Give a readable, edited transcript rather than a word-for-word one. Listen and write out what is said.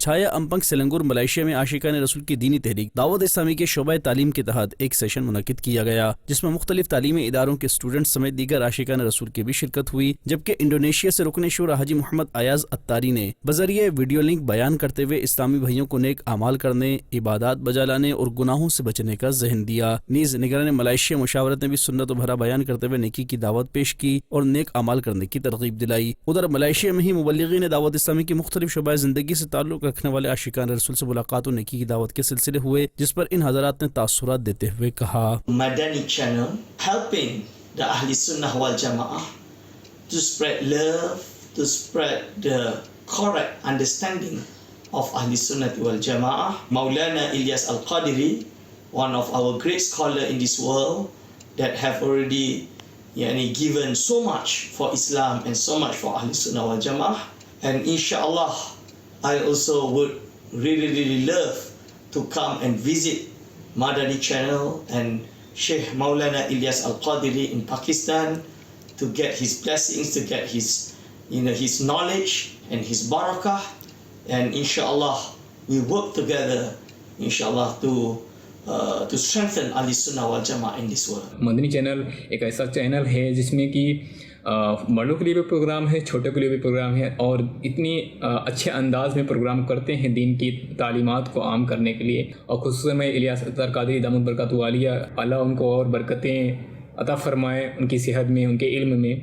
छाया अम्पंग सेलंगुर Malaysia में आशिकान रसूल की दीनी तहरीक दावत इस्लामी के शोबा तालीम के तहत एक सेशन मुनक्किद किया गया, जिसमें मुख्तलिफ तालीमी इदारों के स्टूडेंट समेत दीगर आशिकान रसूल की भी शिरकत हुई। जबकि इंडोनेशिया से रुकने शुरा हाजी मोहम्मद अयाज अत्तारी ने बजरिए वीडियो लिंक बयान करते हुए इस्लामी भाइयों को नेक अमाल करने, इबादत बजा लाने और गुनाहों से बचने का जहन दिया। नीज निगरान मलेशिया मुशावरत ने भी सुन्नत भरा बयान करते हुए नेकी की दावत पेश की और नेक अमाल करने की तरगीब दिलाई। उधर मलेशिया में ही मुबल्लिगीन ने दावत इस्लामी की मुख्तलिफ शुबाए जिंदगी से ताल्लुक रखने वाले आशिकान रसूल से मुलाकात और नेकी की दावत के सिलसिले हुए, जिस पर इन हजरात ने तासुरात देते हुए कहा, Madani channel helping the Ahli Sunnah wal Jama'ah to spread love, to spread the correct understanding of Ahli Sunnah wal Jama'ah. Maulana Ilyas Al-Qadiri, one of our great scholars in this world that have already given so much for Islam and so much for Ahli Sunnah wal Jama'ah. And inshallah, I also would really love to come and visit Madani channel and Sheikh Maulana Ilyas Al-Qadiri in Pakistan to get his blessings, to get his his knowledge and his barakah, and inshallah we work together inshallah to strengthen Ahli Sunnah wal Jama'ah in this world. Madani channel एक ऐसा channel है जिसमें कि बड़ों के लिए भी programme है, छोटों के लिए भी प्रोग्राम है और इतनी अच्छे अंदाज में प्रोग्राम करते हैं दीन की तालीमात को आम करने के लिए। और खुसूसन में इलियास अत्तार कादरी दामद बरकतहू आलिया, अल्लाह उनको और बरकतें अता फरमाए उनकी सेहत में, उनके इल्म में।